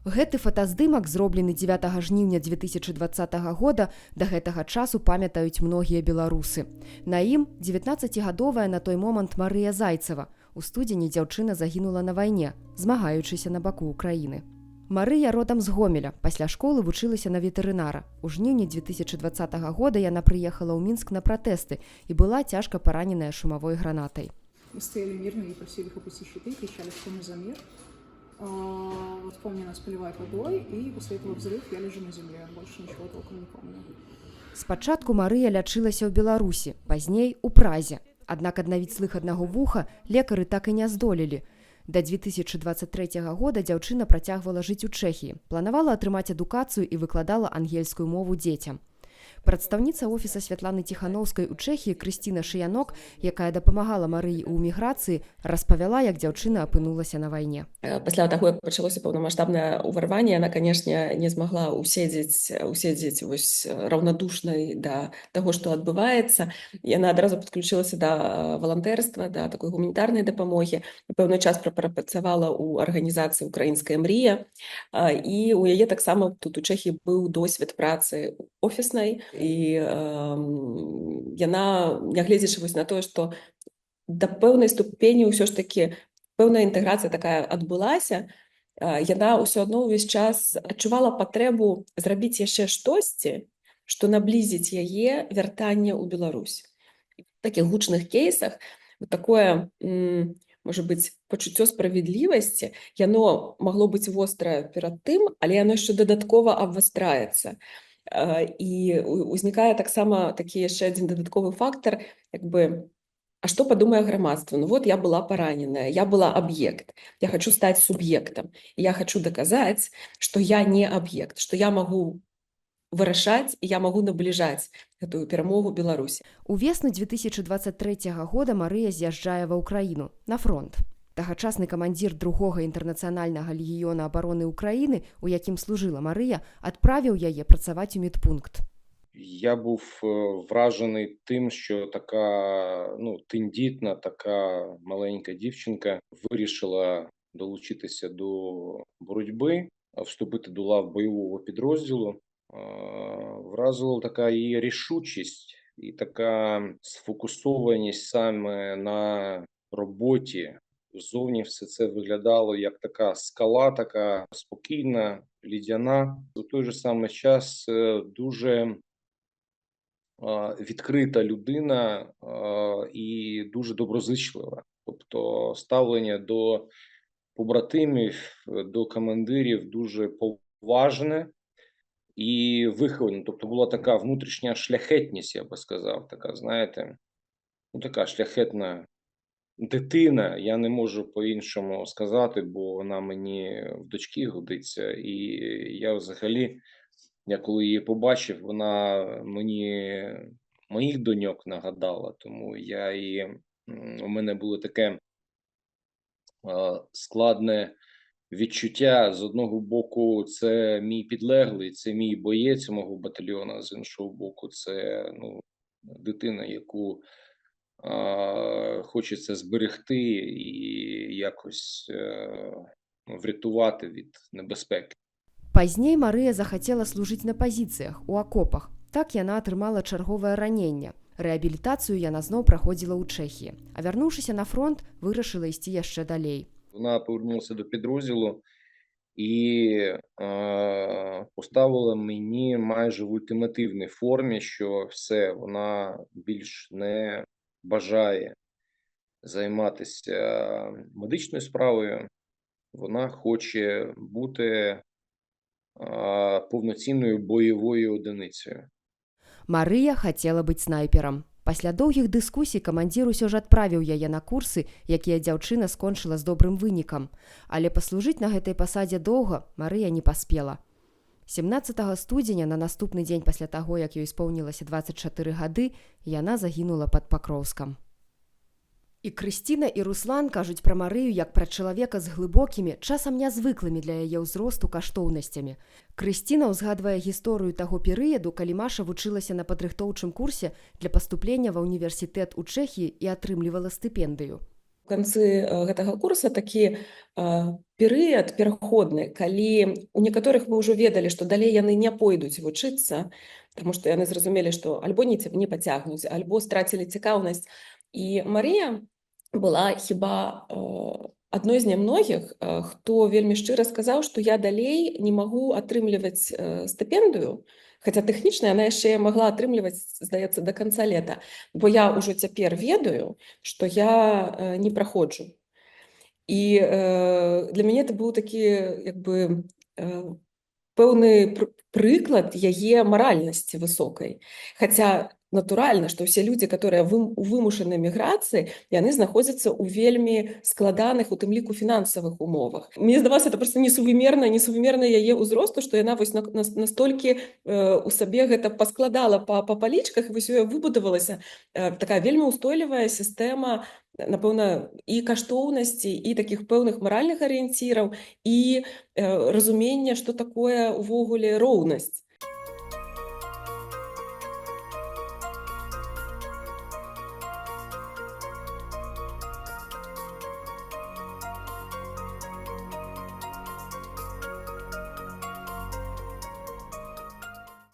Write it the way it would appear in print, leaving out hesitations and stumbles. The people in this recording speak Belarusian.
Гэты фотаздымак, зроблены 9 жніўня 2020 года, да гэтага часу памятаюць многія беларусы. На ім 19гадовая на той момант Марыя Зайцева. У студзені дзяўчына загінула на вайне, змагаючыся на баку Украіны. Марыя родам з Гомеля, пасля школы вучылася на ветэрынара. У жніўні 2020 года яна прыехала ў Мінск на пратэсты і была цяжка параненая шумавой гранатай. Мы стояли мирно и просили их опустить щиты, кричали, что мы за мир. Помню, нас поливают водой, и после этого взрыв я лежу на земле. Больше ничего толком не помню. Спачатку Марыя лячылася ў Беларусі, пазней у Празе. Аднак аднавіць слых аднаго вуха лекары так і не здолелі. Да 2023 года дзяўчына працягвала жыць у Чэхіі, планавала атрымаць адукацыю і выкладала ангельскую мову дзецям. Прадстаўніца офіса Святланы Ціханаўскай у Чэхіі Крысціна Шыянок, якая дапамагала Марыі ў эміграцыі, распавяла, як дзяўчына апынулася на вайне. Пасля таго, як пачалося паўнамасштабнае ўварванне, яна, канешне, не змагла уседзець раўнадушнай да таго, што адбываецца. Яна адразу падключылася да валантэрства, да такой гуманітарнай дапамогі. Пэўны час прапрацавала ў арганізацыі «Украінская мрія». І ў яе таксама тут у Чэхіі быў досвед працы офіснай. І яна, нягледзячы на тое, што да пэўнай ступені ўсё ж такі пэўная інтэграцыя такая адбылася, яна ўсё адно ўвесь час адчувала патрэбу зрабіць яшчэ штосьці, што наблізіць яе вяртанне ў Беларусь. В такіх гучных кейсах такое, можа быць, пачуццё справядлівасці, яно магло быць вострае перад тым, але яно яшчэ дадаткова абвастраецца. І узнікае таксама такі яшчэ адзін дадатковы фактар, а што падумае грамадства? Ну вот я была параненая, я была аб'ект, я хочу стаць суб'ектам, я хочу даказаць, што я не аб'ект, што я магу вырашаць і я магу набліжаць гэтую перамогу Беларусі. У весну 2023 года Марыя з'язджае ва ўкраіну, на фронт. Тагачасны камандзір 2-го інтэрнацыянальнага легіёна абароны Украіны, у якім служыла Марыя, адправіў яе працаваць у медпункт. Я був вражений тим, що така тендітна, така маленька дівчинка вирішила долучитися до боротьби, вступити до лав бойового підрозділу. Вразила така її рішучість і така сфокусованість саме на роботі. Ззовні все це виглядало як така скала, така спокійна, лідяна. У той же самий час дуже відкрита людина і дуже доброзичлива. Тобто ставлення до побратимів, до командирів дуже поважне і виховане. Тобто була така внутрішня шляхетність, я би сказав, така, знаєте, така шляхетна дитина, я не можу по-іншому сказати, бо вона мені в дочки годиться. І я взагалі, я коли її побачив, вона мені моїх доньок нагадала, тому у мене було таке складне відчуття. З одного боку, це мій підлеглий, це мій боєць мого батальйону, з іншого боку, це дитина, яку хочеться зберегти і якось врятувати від небезпеки. Пазней Марыя захацела служыць на пазіцыях, у акопах. Так яна атрымала чарговае раненне. Рэабілітацыю яна зноў праходзіла ў Чэхіі. А вярнуўшыся на фронт, вырашыла ісці яшчэ далей. Вона повернулася до підрозділу і поставила мені майже в ультимативній формі, що все, вона більш не бажає займатися медичною справою, вона хоче бути повноцінною бойовою одиницею. Марыя хацела быць снайперам. Пасля доўгіх дыскусій камандзір усё ж адправіў яе на курсы, якія дзяўчына скончыла з добрым вынікам. Але паслужыць на гэтай пасадзе доўга Марыя не паспела. 17 студзеня, на наступны дзень пасля таго, як ёй споўнілася 24 гады, яна загінула пад Пакроўскам. І Крысціна і Руслан кажуць пра Марыю як пра чалавека з глыбокімі, часам нязвыклымі для яе ўзросту каштоўнасцямі. Крысціна ўзгадвае гісторыю таго перыяду, калі Маша вучылася на падрыхтоўчым курсе для паступлення ва ўніверсітэт у Чэхіі і атрымлівала стыпендыю. канцы гэтага курса такі перыяд пераходны, калі у некаторых мы ўжо ведалі, што далей яны не пойдуць вучыцца, таму што яны зразумелі, што альбо не пацягнуць, альбо страцілі цікаўнасць. І Марыя была хіба адной з нямногіх, хто вельмі шчыра сказаў, што я далей не магу атрымліваць стыпендыю, хаця тэхнічна яна яшчэ магла атрымліваць, здаецца, да канца лета, бо я ўжо цяпер ведаю, што я не праходжу. І для мяне это быў такі як бы пэўны прыклад яе маральнасці высокай. Хаця натуральна, што ўсе людзі, которые у вымушанай міграцыі, яны знаходзяцца ў вельмі складаных, у тым ліку фінансавых умовах. Мне здавалася, это проста несувымерна яе ўзросту, што яна вось настолькі у сабе гэта паскладала па палічках, і вось у яе выбудавалася такая вельмі ўстойлівая сістэма, напэўна, і каштоўнасці, і такіх пэўных маральных арыенціраў, і разумення, што такое ўвогуле роўнасць.